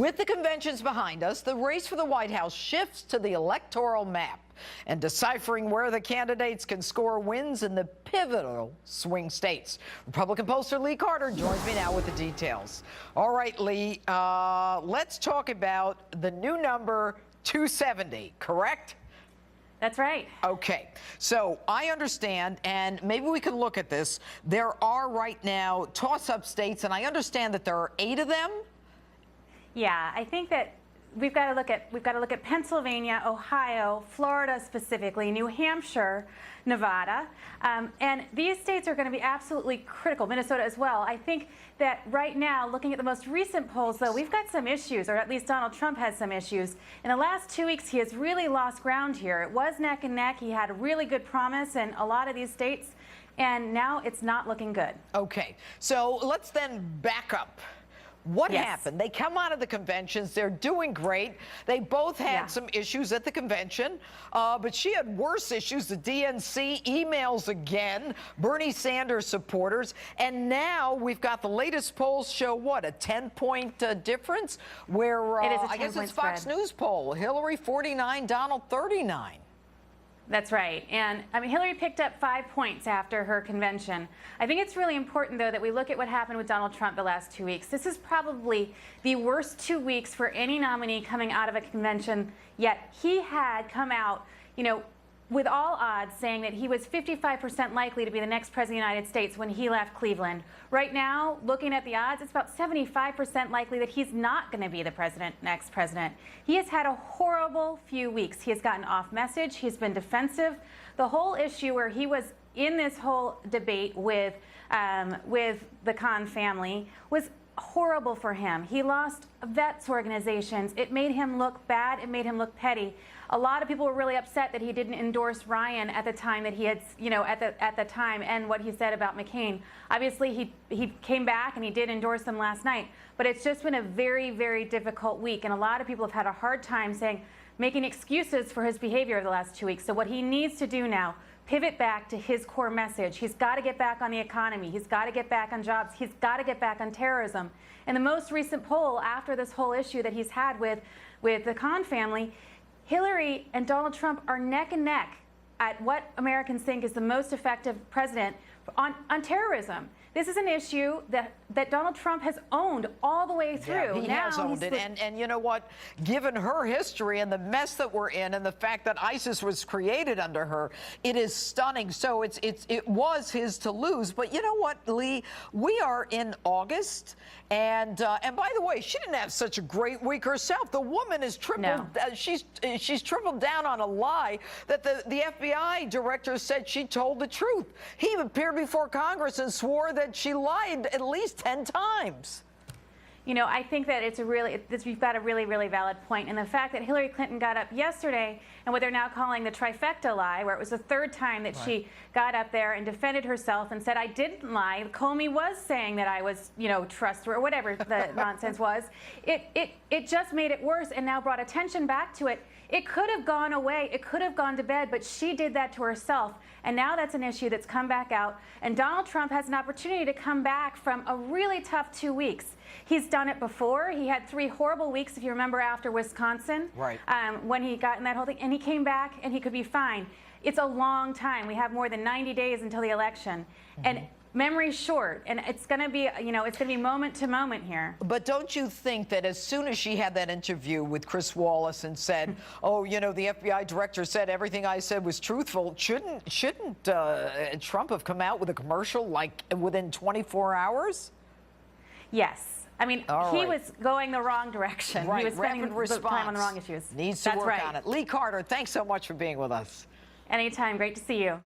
With the conventions behind us, the race for the White House shifts to the electoral map, and deciphering where the candidates can score wins in the pivotal swing states. Republican pollster Lee Carter joins me now with the details. All right, Lee, let's talk about the new number 270, correct? That's right. Okay, so I understand, and maybe we can look at this. There are right now toss-up states, and I understand that there are 8 of them. Yeah, I think that we've got to look at Pennsylvania, Ohio, Florida specifically, New Hampshire, Nevada, and these states are going to be absolutely critical. Minnesota as well. I think that right now, looking at the most recent polls, though, we've got some issues, or at least Donald Trump has some issues. In the last 2 weeks, he has really lost ground here. It was neck and neck. He had a really good promise in a lot of these states, and now it's not looking good. Okay, so let's then back up. What Yes. happened? They come out of the conventions. They're doing great. They both had some issues at the convention, but she had worse issues. The DNC emails again, Bernie Sanders supporters. And now we've got the latest polls show what, a 10-point difference? Where It is a I guess 10-point it's Fox spread. News poll. Hillary 49, Donald 39. That's right. And I mean, Hillary picked up 5 points after her convention. I think it's really important, though, that we look at what happened with Donald Trump the last 2 weeks. This is probably the worst 2 weeks for any nominee coming out of a convention, yet he had come out, you know, with all odds saying that he was 55% likely to be the next president of the United States when he left Cleveland. Right now, looking at the odds, it's about 75% likely that he's not going to be the next president. He has had a horrible few weeks. He has gotten off message. He's been defensive. The whole issue where he was in this whole debate with the Khan family was horrible for him. He lost vets organizations. It made him look bad. It made him look petty. A lot of people were really upset that he didn't endorse Ryan at the time that he had, you know, at the time, and what he said about McCain. Obviously, he came back and he did endorse them last night. But it's just been a very, very difficult week, and a lot of people have had a hard time making excuses for his behavior over the last 2 weeks. So what he needs to do now, pivot back to his core message. He's got to get back on the economy. He's got to get back on jobs. He's got to get back on terrorism. In the most recent poll after this whole issue that he's had with the Khan family, Hillary and Donald Trump are neck and neck at what Americans think is the most effective president on terrorism. This is an issue that Donald Trump has owned all the way through. Yeah, he has owned it. And you know what? Given her history and the mess that we're in and the fact that ISIS was created under her, it is stunning. So it was his to lose. But you know what, Lee? We are in August. And by the way, she didn't have such a great week herself. The woman is tripled. No. She's tripled down on a lie that the FBI director said she told the truth. He appeared before Congress and swore that she lied at least 10 times. You know, I think that you've got a really, really valid point. And the fact that Hillary Clinton got up yesterday and what they're now calling the trifecta lie, where it was the 3rd time that she got up there and defended herself and said, I didn't lie. Comey was saying that I was, you know, trustworthy, or whatever the nonsense was. It just made it worse and now brought attention back to it. It could have gone away. It could have gone to bed, but she did that to herself. And now that's an issue that's come back out. And Donald Trump has an opportunity to come back from a really tough 2 weeks. He's done it before. He had 3 horrible weeks, if you remember, after Wisconsin, when he got in that whole thing. And he came back and he could be fine. It's a long time. We have more than 90 days until the election. And memory's short, and it's going to be, you know, it's going to be moment to moment here. But don't you think that as soon as she had that interview with Chris Wallace and said, oh, you know, the FBI director said everything I said was truthful, shouldn't Trump have come out with a commercial like within 24 hours? Yes. I mean, he was going the wrong direction. He was spending time on the wrong issues. Needs to work on it. Lee Carter, thanks so much for being with us. Anytime. Great to see you.